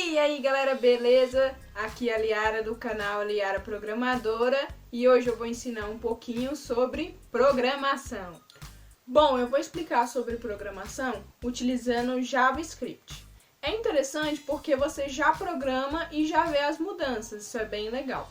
E aí galera, beleza? Aqui é a Liara do canal Liara Programadora e hoje eu vou ensinar um pouquinho sobre programação. Bom, eu vou explicar sobre programação utilizando JavaScript. É interessante porque você já programa e já vê as mudanças, isso é bem legal.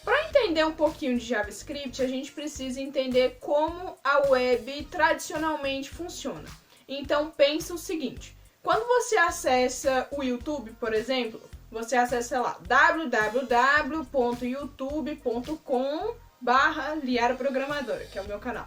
Para entender um pouquinho de JavaScript, a gente precisa entender como a web tradicionalmente funciona. Então pensa o seguinte: quando você acessa o YouTube, por exemplo, você acessa lá www.youtube.com/Liara Programadora, que é o meu canal.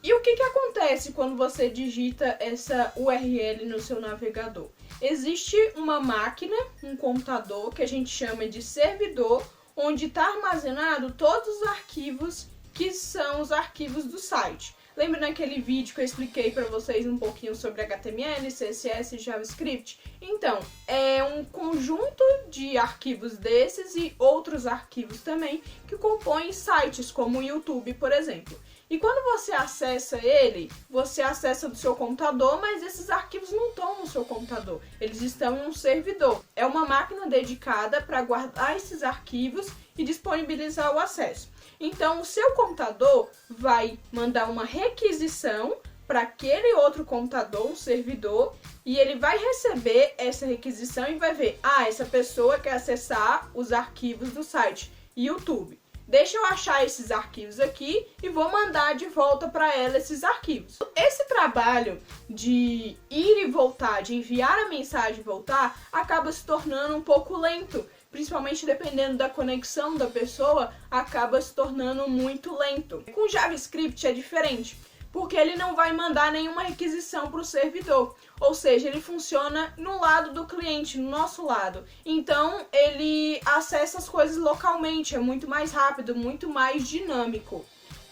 E o que acontece quando você digita essa URL no seu navegador? Existe uma máquina, um computador, que a gente chama de servidor, onde está armazenado todos os arquivos que são os arquivos do site. Lembra naquele vídeo que eu expliquei para vocês um pouquinho sobre HTML, CSS e JavaScript? Então, é um conjunto de arquivos desses e outros arquivos também que compõem sites como o YouTube, por exemplo. E quando você acessa ele, você acessa do seu computador, mas esses arquivos não estão no seu computador, eles estão em um servidor. É uma máquina dedicada para guardar esses arquivos e disponibilizar o acesso. Então, o seu computador vai mandar uma requisição para aquele outro computador, um servidor, e ele vai receber essa requisição e vai ver: essa pessoa quer acessar os arquivos do site YouTube. Deixa eu achar esses arquivos aqui e vou mandar de volta para ela esses arquivos. Esse trabalho de ir e voltar, de enviar a mensagem e voltar, acaba se tornando um pouco lento. Principalmente dependendo da conexão da pessoa, acaba se tornando muito lento. Com JavaScript é diferente, porque ele não vai mandar nenhuma requisição para o servidor. Ou seja, ele funciona no lado do cliente, no nosso lado. Então, ele acessa as coisas localmente, é muito mais rápido, muito mais dinâmico.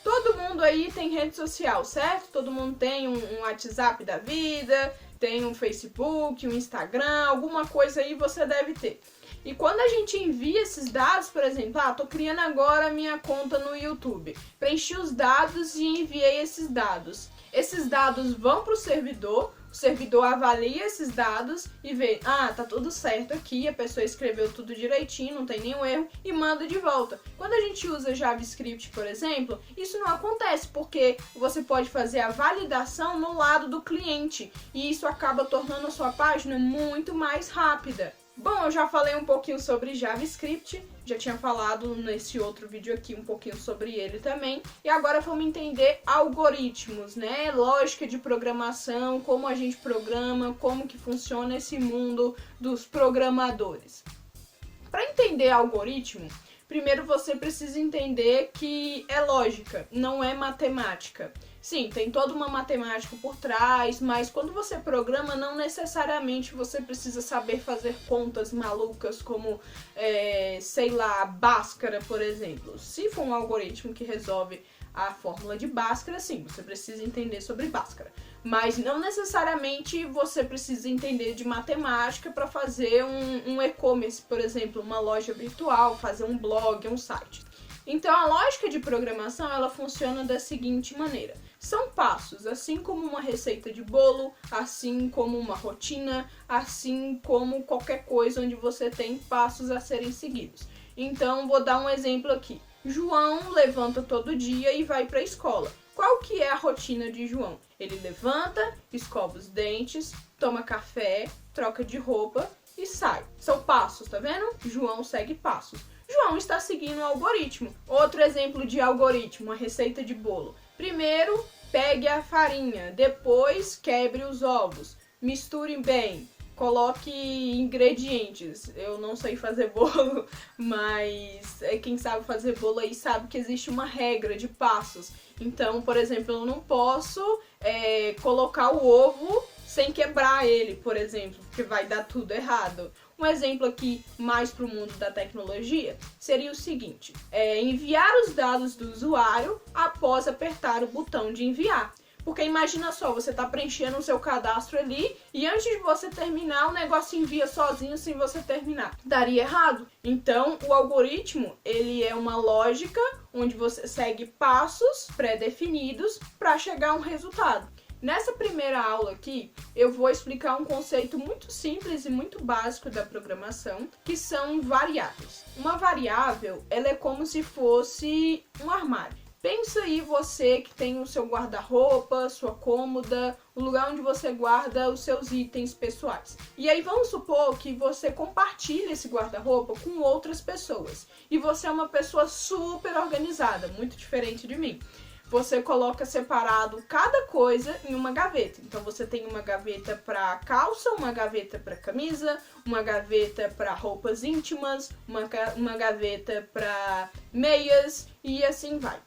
Todo mundo aí tem rede social, certo? Todo mundo tem um WhatsApp da vida, tem um Facebook, um Instagram, alguma coisa aí você deve ter. E quando a gente envia esses dados, por exemplo, tô criando agora a minha conta no YouTube, preenchi os dados e enviei esses dados. Esses dados vão para o servidor avalia esses dados e vê, tá tudo certo aqui, a pessoa escreveu tudo direitinho, não tem nenhum erro, e manda de volta. Quando a gente usa JavaScript, por exemplo, isso não acontece, porque você pode fazer a validação no lado do cliente, e isso acaba tornando a sua página muito mais rápida. Bom, eu já falei um pouquinho sobre JavaScript, já tinha falado nesse outro vídeo aqui um pouquinho sobre ele também. E agora vamos entender algoritmos, né? Lógica de programação, como a gente programa, como que funciona esse mundo dos programadores. Para entender algoritmo, primeiro você precisa entender que é lógica, não é matemática. Sim, tem toda uma matemática por trás, mas quando você programa, não necessariamente você precisa saber fazer contas malucas como, sei lá, Bhaskara, por exemplo. Se for um algoritmo que resolve a fórmula de Bhaskara, sim, você precisa entender sobre Bhaskara. Mas não necessariamente você precisa entender de matemática para fazer um e-commerce, por exemplo, uma loja virtual, fazer um blog, um site. Então a lógica de programação ela funciona da seguinte maneira: são passos, assim como uma receita de bolo, assim como uma rotina, assim como qualquer coisa onde você tem passos a serem seguidos. Então vou dar um exemplo aqui. João levanta todo dia e vai para a escola. Qual que é a rotina de João? Ele levanta, escova os dentes, toma café, troca de roupa e sai. São passos, tá vendo? João segue passos. João está seguindo o algoritmo. Outro exemplo de algoritmo, uma receita de bolo. Primeiro, pegue a farinha, depois quebre os ovos, misture bem, coloque ingredientes. Eu não sei fazer bolo, mas quem sabe fazer bolo aí sabe que existe uma regra de passos. Então, por exemplo, eu não posso colocar o ovo sem quebrar ele, por exemplo, porque vai dar tudo errado. Um exemplo aqui mais para o mundo da tecnologia seria o seguinte: enviar os dados do usuário após apertar o botão de enviar. Porque imagina só, você está preenchendo o seu cadastro ali e antes de você terminar, o negócio envia sozinho sem você terminar. Daria errado. Então, o algoritmo, ele é uma lógica onde você segue passos pré-definidos para chegar a um resultado. Nessa primeira aula aqui, eu vou explicar um conceito muito simples e muito básico da programação, que são variáveis. Uma variável, ela é como se fosse um armário. Pensa aí você que tem o seu guarda-roupa, sua cômoda, o lugar onde você guarda os seus itens pessoais. E aí vamos supor que você compartilha esse guarda-roupa com outras pessoas. E você é uma pessoa super organizada, muito diferente de mim. Você coloca separado cada coisa em uma gaveta. Então você tem uma gaveta para calça, uma gaveta para camisa, uma gaveta para roupas íntimas, uma gaveta para meias e assim vai.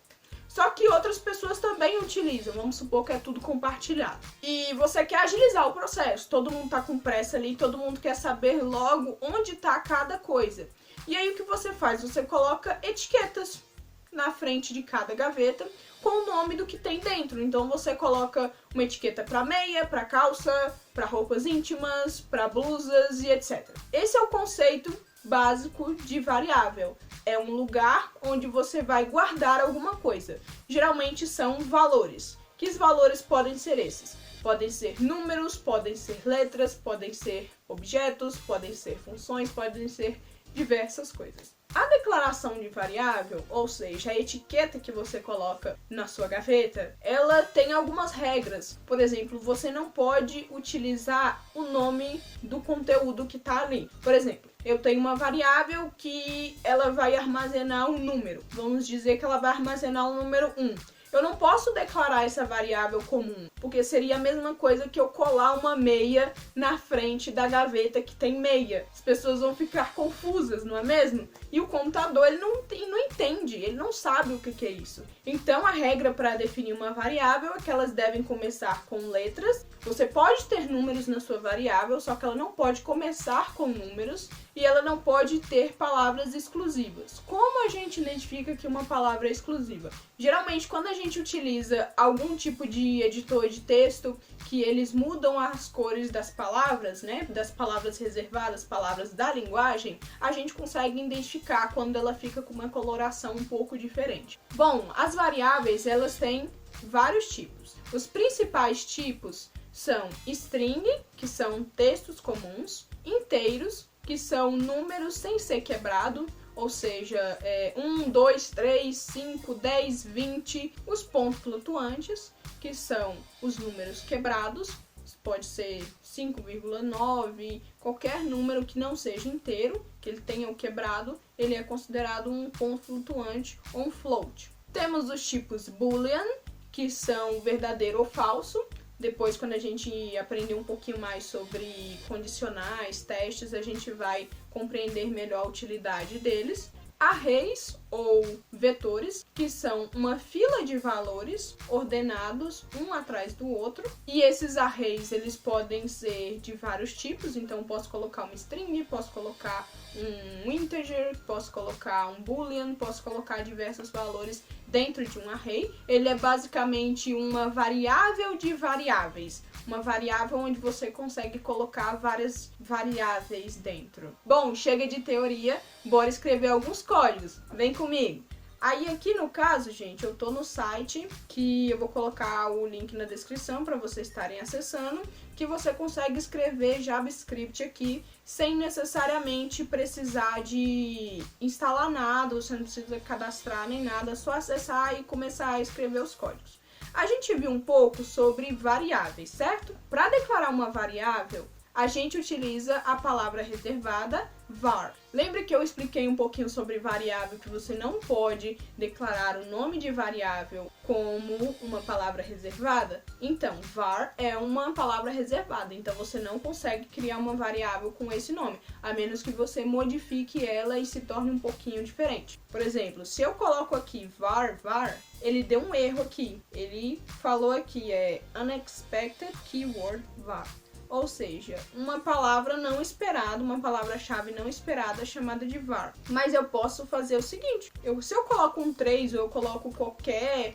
Só que outras pessoas também utilizam, vamos supor que é tudo compartilhado. E você quer agilizar o processo, todo mundo tá com pressa ali, todo mundo quer saber logo onde tá cada coisa. E aí o que você faz? Você coloca etiquetas na frente de cada gaveta com o nome do que tem dentro. Então você coloca uma etiqueta para meia, para calça, para roupas íntimas, para blusas e etc. Esse é o conceito básico de variável. É um lugar onde você vai guardar alguma coisa. Geralmente são valores. Que valores podem ser esses? Podem ser números, podem ser letras, podem ser objetos, podem ser funções, podem ser diversas coisas. A declaração de variável, ou seja, a etiqueta que você coloca na sua gaveta, ela tem algumas regras. Por exemplo, você não pode utilizar o nome do conteúdo que está ali. Por exemplo, eu tenho uma variável que ela vai armazenar um número. Vamos dizer que ela vai armazenar o número 1. Eu não posso declarar essa variável comum, porque seria a mesma coisa que eu colar uma meia na frente da gaveta que tem meia. As pessoas vão ficar confusas, não é mesmo? E o computador ele não entende, ele não sabe o que é isso. Então a regra para definir uma variável é que elas devem começar com letras. Você pode ter números na sua variável, só que ela não pode começar com números e ela não pode ter palavras exclusivas. Como a gente identifica que uma palavra é exclusiva? Geralmente, quando a gente utiliza algum tipo de editor de texto que eles mudam as cores das palavras, né, das palavras reservadas, palavras da linguagem, a gente consegue identificar quando ela fica com uma coloração um pouco diferente. Bom, as variáveis, elas têm vários tipos. Os principais tipos são string, que são textos comuns, inteiros, que são números sem ser quebrado, ou seja, 1, 2, 3, 5, 10, 20, os pontos flutuantes, que são os números quebrados, pode ser 5,9, qualquer número que não seja inteiro, que ele tenha o quebrado, ele é considerado um ponto flutuante ou um float. Temos os tipos boolean, que são verdadeiro ou falso. Depois, quando a gente aprender um pouquinho mais sobre condicionais, testes, a gente vai compreender melhor a utilidade deles. Arrays ou vetores, que são uma fila de valores ordenados um atrás do outro. E esses arrays, eles podem ser de vários tipos. Então, posso colocar uma string, posso colocar um integer, posso colocar um boolean, posso colocar diversos valores dentro de um array. Ele é basicamente uma variável de variáveis. Uma variável onde você consegue colocar várias variáveis dentro. Bom, chega de teoria, bora escrever alguns códigos. Vem comigo! Aí aqui no caso, gente, eu tô no site, que eu vou colocar o link na descrição para vocês estarem acessando, que você consegue escrever JavaScript aqui sem necessariamente precisar de instalar nada, você não precisa cadastrar nem nada, é só acessar e começar a escrever os códigos. A gente viu um pouco sobre variáveis, certo? Para declarar uma variável, a gente utiliza a palavra reservada var. Lembra que eu expliquei um pouquinho sobre variável, que você não pode declarar o nome de variável como uma palavra reservada? Então, var é uma palavra reservada, então você não consegue criar uma variável com esse nome, a menos que você modifique ela e se torne um pouquinho diferente. Por exemplo, se eu coloco aqui var, ele deu um erro aqui. Ele falou aqui, unexpected keyword var. Ou seja, uma palavra não esperada, uma palavra-chave não esperada chamada de var. Mas eu posso fazer o seguinte, se eu coloco um 3 ou eu coloco qualquer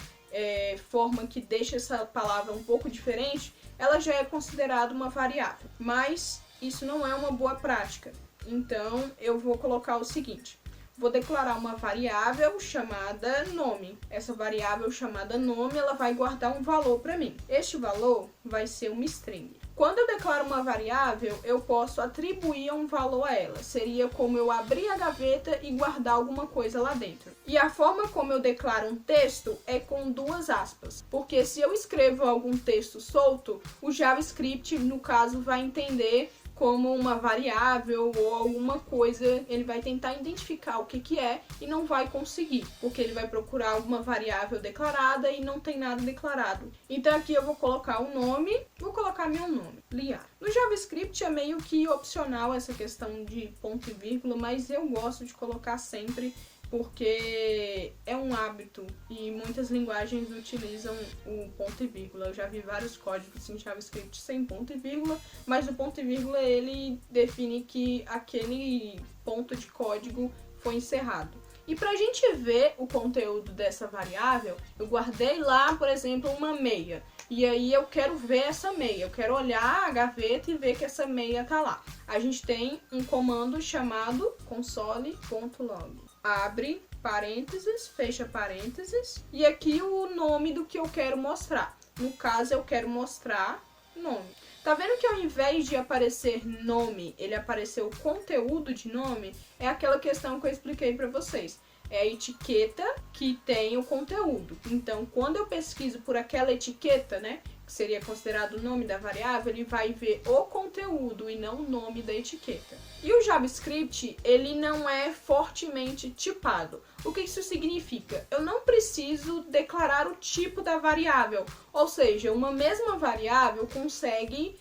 forma que deixe essa palavra um pouco diferente, ela já é considerada uma variável. Mas isso não é uma boa prática. Então eu vou colocar o seguinte, vou declarar uma variável chamada nome. Essa variável chamada nome, ela vai guardar um valor para mim. Este valor vai ser uma string. Quando eu declaro uma variável, eu posso atribuir um valor a ela. Seria como eu abrir a gaveta e guardar alguma coisa lá dentro. E a forma como eu declaro um texto é com duas aspas. Porque se eu escrevo algum texto solto, o JavaScript, no caso, vai entender como uma variável ou alguma coisa, ele vai tentar identificar o que é e não vai conseguir, porque ele vai procurar alguma variável declarada e não tem nada declarado. Então aqui eu vou colocar o nome, vou colocar meu nome, Liara. No JavaScript é meio que opcional essa questão de ponto e vírgula, mas eu gosto de colocar sempre, porque é um hábito e muitas linguagens utilizam o ponto e vírgula. Eu já vi vários códigos em JavaScript sem ponto e vírgula, mas o ponto e vírgula ele define que aquele ponto de código foi encerrado. E para a gente ver o conteúdo dessa variável, eu guardei lá, por exemplo, uma meia. E aí eu quero ver essa meia, eu quero olhar a gaveta e ver que essa meia tá lá. A gente tem um comando chamado console.log. Abre parênteses, fecha parênteses, e aqui o nome do que eu quero mostrar. No caso, eu quero mostrar nome. Tá vendo que ao invés de aparecer nome, ele apareceu o conteúdo de nome? É aquela questão que eu expliquei para vocês. É a etiqueta que tem o conteúdo. Então, quando eu pesquiso por aquela etiqueta, né, que seria considerado o nome da variável, ele vai ver o conteúdo e não o nome da etiqueta. E o JavaScript, ele não é fortemente tipado. O que isso significa? Eu não preciso declarar o tipo da variável, ou seja, uma mesma variável consegue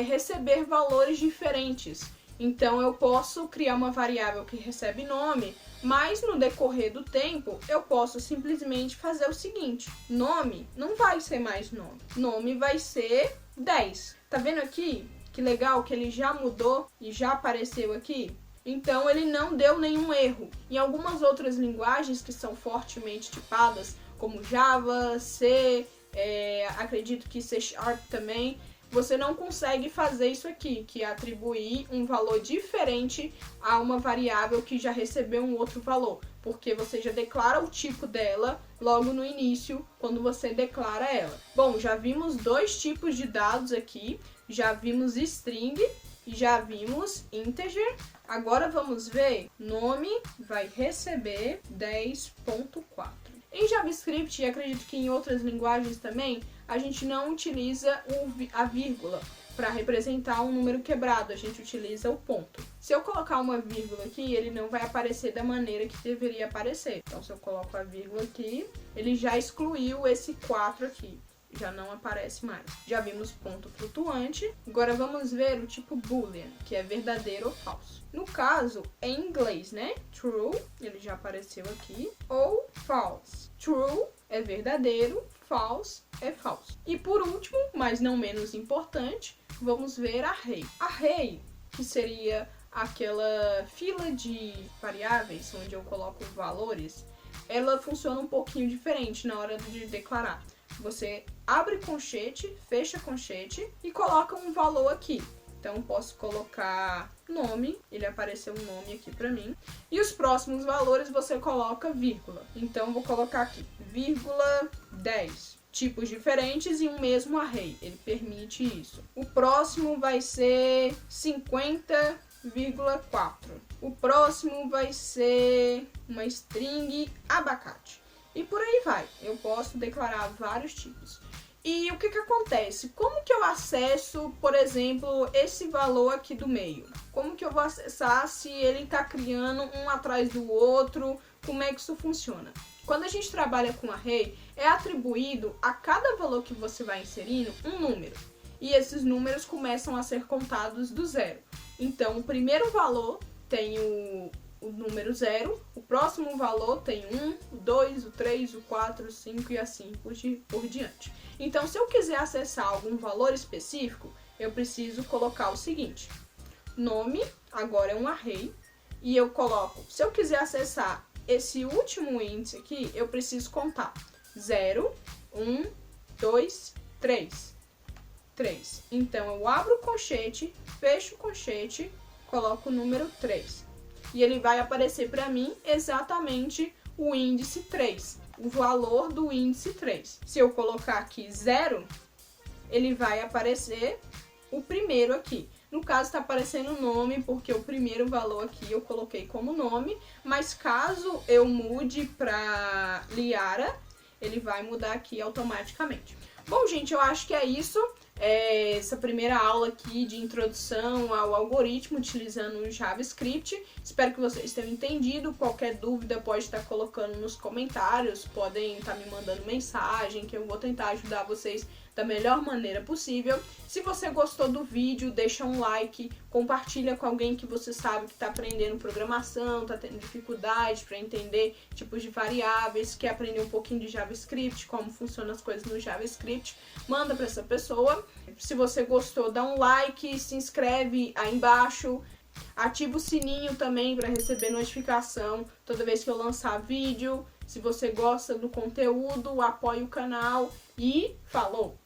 receber valores diferentes. Então, eu posso criar uma variável que recebe nome, mas no decorrer do tempo, eu posso simplesmente fazer o seguinte. Nome não vai ser mais nome. Nome vai ser 10. Tá vendo aqui? Que legal que ele já mudou e já apareceu aqui? Então, ele não deu nenhum erro. Em algumas outras linguagens que são fortemente tipadas, como Java, C, acredito que C# também, você não consegue fazer isso aqui, que é atribuir um valor diferente a uma variável que já recebeu um outro valor, porque você já declara o tipo dela logo no início, quando você declara ela. Bom, já vimos dois tipos de dados aqui, já vimos string e já vimos integer. Agora vamos ver, nome vai receber 10.4. Em JavaScript, e acredito que em outras linguagens também, a gente não utiliza a vírgula para representar um número quebrado, a gente utiliza o ponto. Se eu colocar uma vírgula aqui, ele não vai aparecer da maneira que deveria aparecer. Então, se eu coloco a vírgula aqui, ele já excluiu esse 4 aqui. Já não aparece mais. Já vimos ponto flutuante. Agora vamos ver o tipo boolean, que é verdadeiro ou falso. No caso, em inglês, né? True, ele já apareceu aqui. Ou false. True é verdadeiro, false é falso. E por último, mas não menos importante, vamos ver array. Array, que seria aquela fila de variáveis onde eu coloco valores, ela funciona um pouquinho diferente na hora de declarar. Você abre conchete, fecha conchete e coloca um valor aqui. Então, posso colocar nome, ele apareceu um nome aqui para mim. E os próximos valores você coloca vírgula. Então, vou colocar aqui, vírgula 10. Tipos diferentes e um mesmo array, ele permite isso. O próximo vai ser 50,4. O próximo vai ser uma string abacate. E por aí vai, eu posso declarar vários tipos. E o que acontece? Como que eu acesso, por exemplo, esse valor aqui do meio? Como que eu vou acessar se ele está criando um atrás do outro? Como é que isso funciona? Quando a gente trabalha com array, é atribuído a cada valor que você vai inserindo um número. E esses números começam a ser contados do zero. Então, o primeiro valor tem o número 0, o próximo valor tem 1, o 2, o 3, o 4, o 5 e assim por diante. Então, se eu quiser acessar algum valor específico, eu preciso colocar o seguinte, nome, agora é um array, e eu coloco, se eu quiser acessar esse último índice aqui, eu preciso contar 0, 1, 2, 3. 3. Então, eu abro o conchete, fecho o conchete, coloco o número 3. e ele vai aparecer para mim exatamente o índice 3, o valor do índice 3. Se eu colocar aqui 0, ele vai aparecer o primeiro aqui. No caso, está aparecendo o nome, porque o primeiro valor aqui eu coloquei como nome, mas caso eu mude para Liara, ele vai mudar aqui automaticamente. Bom, gente, eu acho que é isso. Essa primeira aula aqui de introdução ao algoritmo utilizando o JavaScript. Espero que vocês tenham entendido. Qualquer dúvida pode estar colocando nos comentários, podem estar me mandando mensagem, que eu vou tentar ajudar vocês da melhor maneira possível. Se você gostou do vídeo, deixa um like, compartilha com alguém que você sabe que está aprendendo programação, está tendo dificuldade para entender tipos de variáveis, quer aprender um pouquinho de JavaScript, como funcionam as coisas no JavaScript, manda para essa pessoa. Se você gostou, dá um like, se inscreve aí embaixo, ativa o sininho também para receber notificação toda vez que eu lançar vídeo. Se você gosta do conteúdo, apoie o canal e falou!